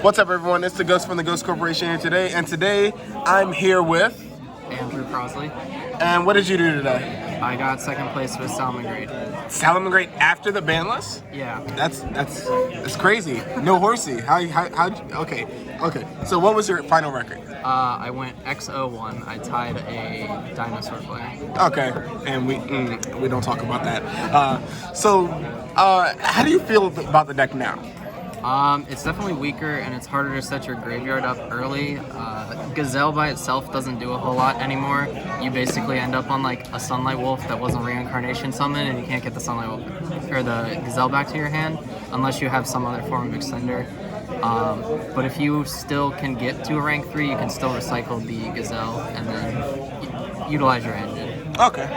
What's up, everyone? It's the Ghost from the Ghost Corporation here today, and today I'm here with Andrew Crosley. And what did you do today? I got second place with Salamangreat. Salamangreat after the ban list? Yeah. That's crazy. No horsey. How okay. So what was your final record? I went XO1. I tied a dinosaur player. Okay, and we don't talk about that. How do you feel about the deck now? It's definitely weaker and it's harder to set your graveyard up early. Gazelle by itself doesn't do a whole lot anymore. You basically end up on like a Sunlight Wolf that wasn't reincarnation summon, and you can't get the Sunlight Wolf or the Gazelle back to your hand unless you have some other form of extender. But if you still can get to a rank 3, you can still recycle the Gazelle and then utilize your engine. Okay.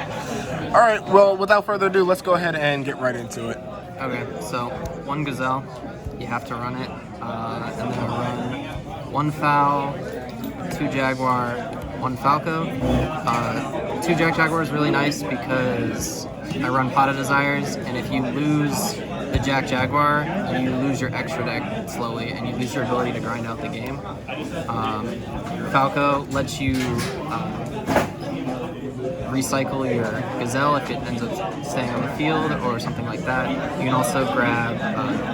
All right. Well, without further ado, let's go ahead and get right into it. Okay. So 1 Gazelle. You have to run it, and then run 1 Foul, 2 Jaguar, 1 Falco. 2 Jaguar is really nice because I run Pot of Desires, and if you lose the Jaguar, you lose your extra deck slowly, and you lose your ability to grind out the game. Falco lets you recycle your Gazelle if it ends up staying on the field or something like that. You can also grab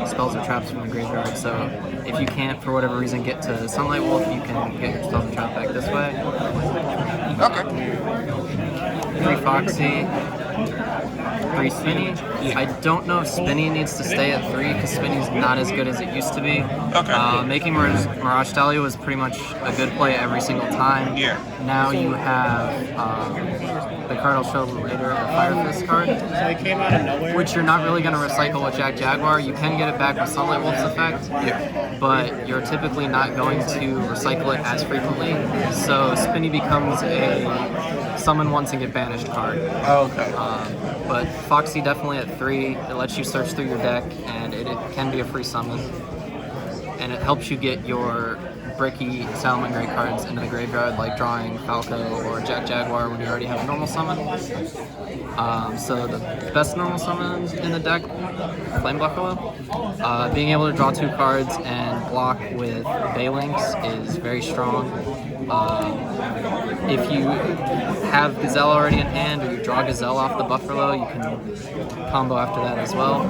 spells or traps from the graveyard, so if you can't for whatever reason get to Sunlight Wolf, you can get your spells and trap back this way. Okay. 3 Foxy, 3 Spinny. Yeah. I don't know if Spinny needs to stay at 3 because Spinny's not as good as it used to be. Okay. Making Mirage Dahlia was pretty much a good play every single time. Yeah. Now you have the card I'll show later, the Fire Fist card, So it came out of nowhere. which you're not really going to recycle with Jaguar. You can get it back with Sunlight Wolf's effect, Yeah. but you're typically not going to recycle it as frequently. So Spinny becomes a summon once and get banished card. Okay. But Foxy definitely at 3. It lets you search through your deck, and it can be a free summon. And it helps you get your bricky Salamangreat cards into the graveyard, like drawing Falco or Jaguar when you already have a normal summon. So the best normal summons in the deck, Flame Buffalo. Being able to draw 2 cards and block with Baylings is very strong. If you have Gazelle already in hand, or you draw Gazelle off the Buffalo, you can combo after that as well.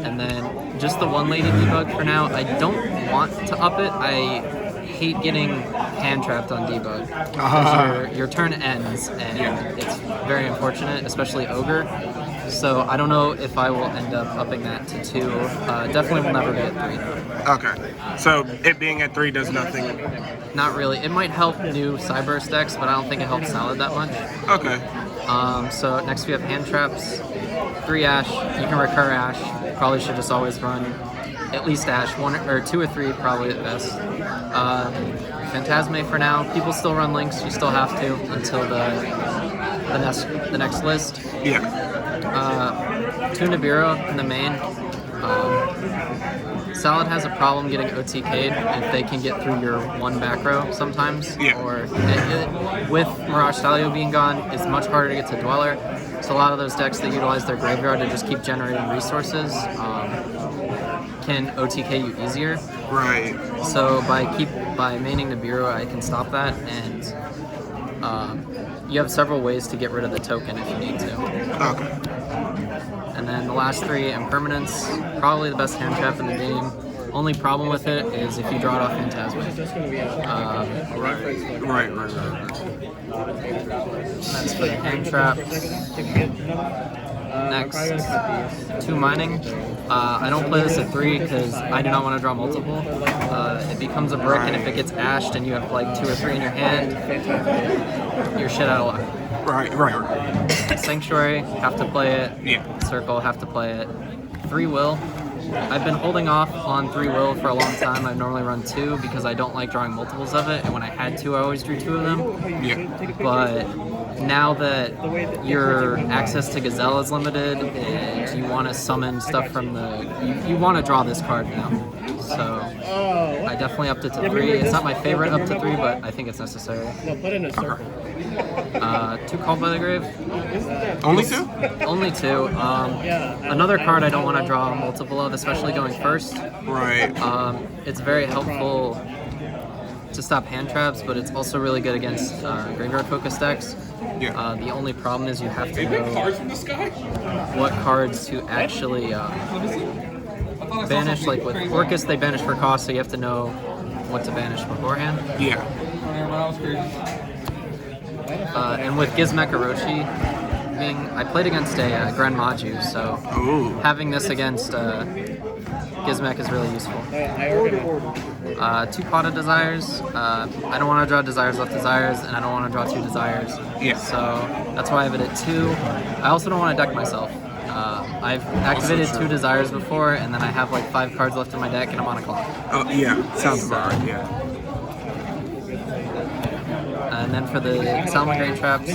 And then just the 1 Lady Debug for now. I don't want to up it. I hate getting hand trapped on debug because your turn ends, and it's very unfortunate, especially Ogre. So I don't know if I will end up upping that to 2. Definitely will never be at 3 though. Okay. So it being at 3 does nothing. Not really. It might help new Cyburst decks, but I don't think it helps Salad that much. Okay. So next we have hand traps. 3 Ash. You can recur Ash. Probably should just always run at least Ash, 1 or 2 or 3 probably at best. Phantasme for now. People still run Links. You still have to until the next list. Yeah. 2 Nibiru in the main. Salad has a problem getting OTK'd if they can get through your 1 back row sometimes. Yeah. Or with Mirage Dahlia being gone, it's much harder to get to Dweller. So a lot of those decks that utilize their graveyard to just keep generating resources can OTK you easier. Right. So by maining Nibiru, I can stop that, and you have several ways to get rid of the token if you need to. Okay. And then the last 3 Impermanence, probably the best hand trap in the game. Only problem with it is if you draw it off Phantasm. Right. That's for the hand traps. Next, 2 Mining. I don't play this at 3 because I do not want to draw multiple. It becomes a brick, and if it gets ashed and you have like 2 or 3 in your hand, you're shit out of luck. Right. Sanctuary, have to play it. Yeah. Circle, have to play it. 3 Will. I've been holding off on 3 Will for a long time. I normally run 2 because I don't like drawing multiples of it, and when I had 2, I always drew 2 of them. Yeah. But now that your access to Gazelle is limited and you want to summon stuff from the... You want to draw this card now. So I definitely upped it to 3. It's not my favorite up to 3, but I think it's necessary. No, put it in a circle. 2 Called by the Grave. Only 2? Only 2. Another card I don't want to draw multiple of, especially going first. Right. It's very helpful to stop hand traps, but it's also really good against graveyard focus decks. Yeah. The only problem is you have to know what cards to actually banish. Like with Orcus, they banish for cost, so you have to know what to banish beforehand. Yeah. And with Gizmek Orochi, I played against a Gren Maju, so having this against Gizmek is really useful. 2 Pot of Desires. I don't want to draw Desires off Desires, and I don't want to draw 2 Desires. Yeah. So that's why I have it at 2. I also don't want to deck myself. I've activated 2 Desires before, and then I have like 5 cards left in my deck, and I'm on a clock. Oh, yeah. Sounds about right, yeah. And then for the Salamangreat traps,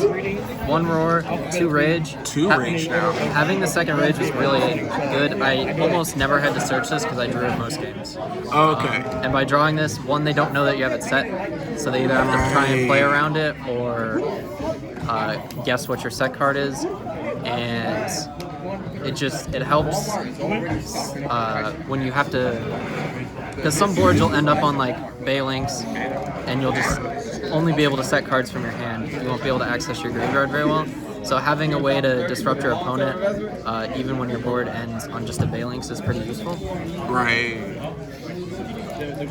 1 Roar, 2 Rage. 2 Rage now. Having the second Rage was really good. I almost never had to search this because I drew it most games. Okay. And by drawing this, 1, they don't know that you have it set, so they either have to try and play around it or guess what your set card is. And it helps when you have to, because some boards you'll end up on like Balinks, and you'll just only be able to set cards from your hand. You won't be able to access your graveyard very well. So having a way to disrupt your opponent, even when your board ends on just a Balinks, is pretty useful. Right.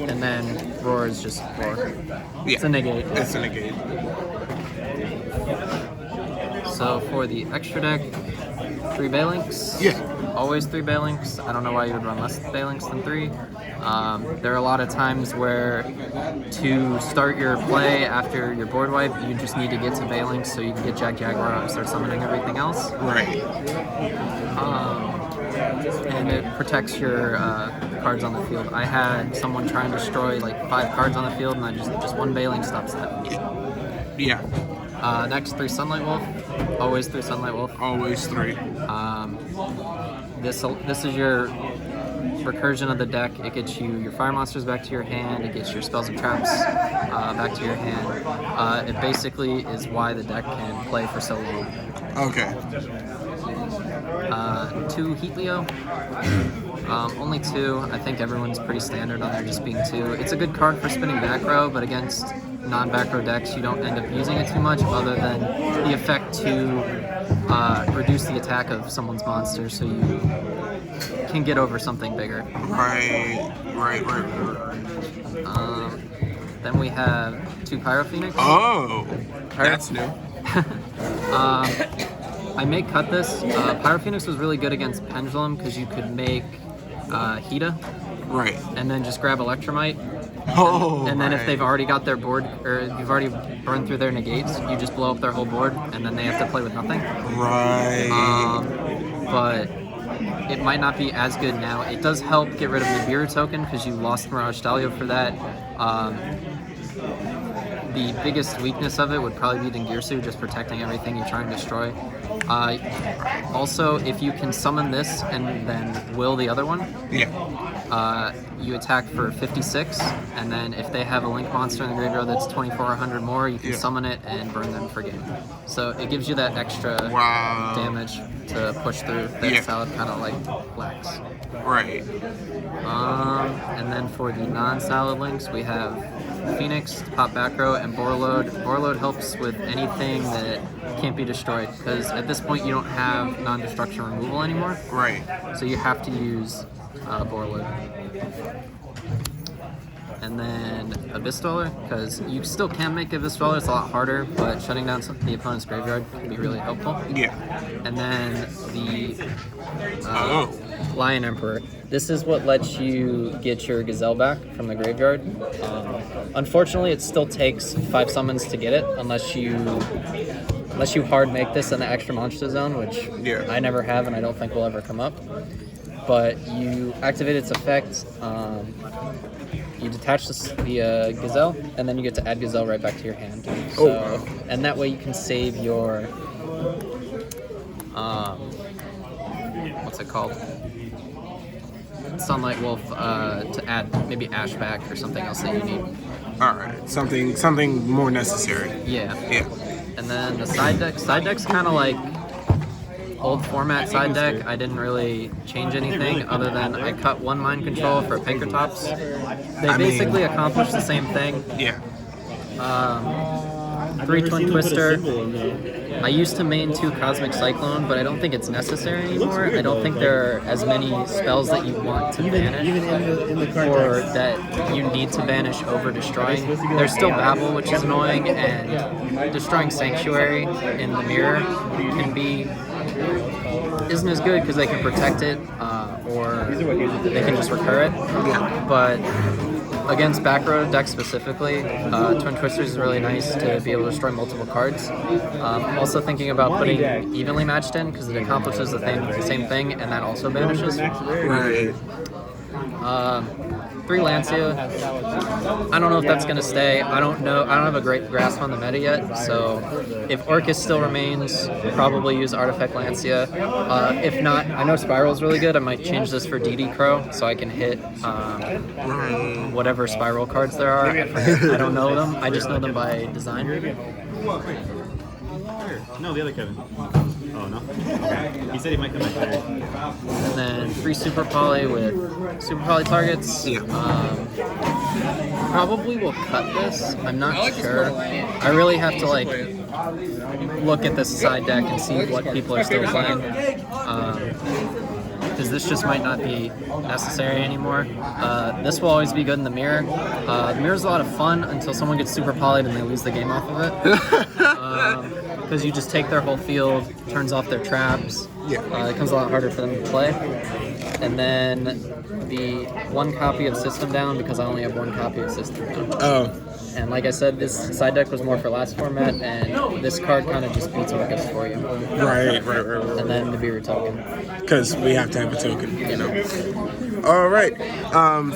And then Roar is just Roar. Yeah. It's a negate. It's a negate. So for the extra deck, 3 Balinks. Yeah. Always 3 Balinks. I don't know why you would run less Balinks than 3. There are a lot of times where to start your play after your board wipe, you just need to get to Balinks so you can get Jaguar out and start summoning everything else. Right. And it protects your cards on the field. I had someone try and destroy like 5 cards on the field, and I just 1 Bailing stops that. Yeah. Next, 3 Sunlight Wolf. Always 3 Sunlight Wolf. Always 3. This is your recursion of the deck. It gets you your fire monsters back to your hand. It gets your spells and traps back to your hand. It basically is why the deck can play for so long. Okay. 2 Heatleo. Only 2. I think everyone's pretty standard on there just being 2. It's a good card for spinning back row, but against non-back row decks, you don't end up using it too much other than the effect to reduce the attack of someone's monster so you can get over something bigger. Right. Then we have 2 Pyro Phoenix. Oh, that's new. I may cut this. Pyro Phoenix was really good against Pendulum because you could make Hita. Right. And then just grab Electromite. Oh, and then if they've already got their board, or you've already burned through their negates, you just blow up their whole board, and then they have to play with nothing. Right. But it might not be as good now. It does help get rid of the Nibiru token because you lost Mirage Stalio for that. The biggest weakness of it would probably be Dingirsu, just protecting everything you try and destroy. Also, if you can summon this and then will the other one, you attack for 56, and then if they have a Link monster in the graveyard that's 2400 more, you can summon it and burn them for game. So it gives you that extra damage to push through that salad kind of like lacks. Right. And then for the non-salad links, we have Phoenix, Pop Back Row, and Borload. Borload helps with anything that can't be destroyed, because at this point you don't have non-destruction removal anymore. Right. So you have to use Borload. And then Abyss Dweller, because you still can make Abyss Dweller, it's a lot harder, but shutting down the opponent's graveyard can be really helpful. Yeah. And then the Lion Emperor. This is what lets you get your Gazelle back from the graveyard. Unfortunately, it still takes 5 summons to get it, unless you hard make this in the extra monster zone, which I never have and I don't think will ever come up. But you activate its effect, you detach the Gazelle, and then you get to add Gazelle right back to your hand. So, and that way you can save your, what's it called? Sunlight Wolf to add maybe Ashback or something else that you need. All right, something more necessary. Yeah. Yeah. And then the side deck. Side deck's kind of like old format side deck. I didn't really change anything other than I cut one mind control for Pinkertops. They basically accomplish the same thing. Yeah. 3 Twin Twister. I used to main 2 Cosmic Cyclone, but I don't think it's necessary anymore. I don't think there are as many spells that you want to banish or that you need to banish over destroying. There's still Babel, which is annoying, and destroying Sanctuary in the mirror isn't as good because they can protect it or they can just recur it. But against back row decks specifically, Twin Twisters is really nice to be able to destroy multiple cards. Also thinking about putting Evenly Matched in because it accomplishes the same thing and that also banishes. Right. 3 Lancia. I don't know if that's going to stay. I don't know. I don't have a great grasp on the meta yet. So if Orcus still remains, probably use Artifact Lancia. If not, I know Spiral is really good. I might change this for DD Crow so I can hit whatever Spiral cards there are. I don't know them. I just know them by design. No, the other Kevin. Oh, no? Okay. He said he might come back later. And then 3 Super Poly with Super Poly targets. Yeah. Probably will cut this. I'm not sure. I really have to like look at this side deck and see what people are still playing. Because this just might not be necessary anymore. This will always be good in the mirror. The mirror's a lot of fun until someone gets super polyed and they lose the game off of it. Because you just take their whole field, turns off their traps. Yeah. It becomes a lot harder for them to play. And then the 1 copy of System Down because I only have 1 copy of System Down. Oh. And like I said, this side deck was more for last format, and this card kind of just beats Orcus for you. Right. And then the Beaver token. Because we have to have a token, you know. All right.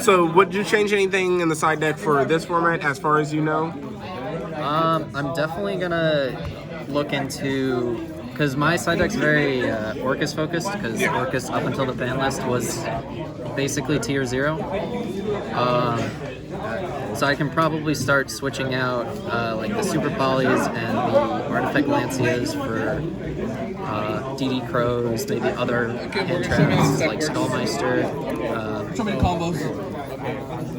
So, would you change anything in the side deck for this format, as far as you know? I'm definitely gonna look into because my side deck's very Orcus focused. Because Orcus up until the ban list was basically tier 0. So I can probably start switching out like the Super Polys and the Artifact Lancias for DD Crows, maybe other hand traps like Skullmeister. So many combos.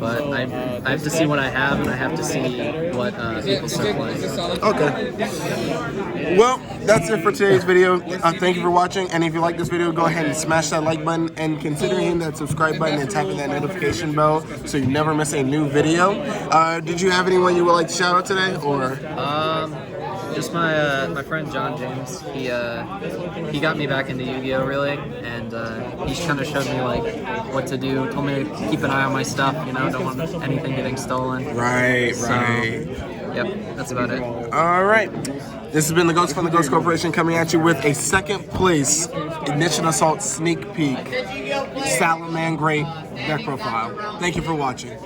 But I have to see what I have, and I have to see what people start playing. Okay. Well, that's it for today's video. Thank you for watching, and if you like this video, go ahead and smash that like button, and consider hitting that subscribe button and tapping that notification bell so you never miss a new video. Did you have anyone you would like to shout out today, or? Just my friend John James. He got me back into Yu-Gi-Oh! Really, and he's kind of showed me like what to do. Told me to keep an eye on my stuff. You know, don't want anything getting stolen. Right. Yep, that's about it. All right. This has been the Ghost from the Ghost Corporation coming at you with a 2nd place Ignition Assault sneak peek Salamangreat deck profile. Thank you for watching.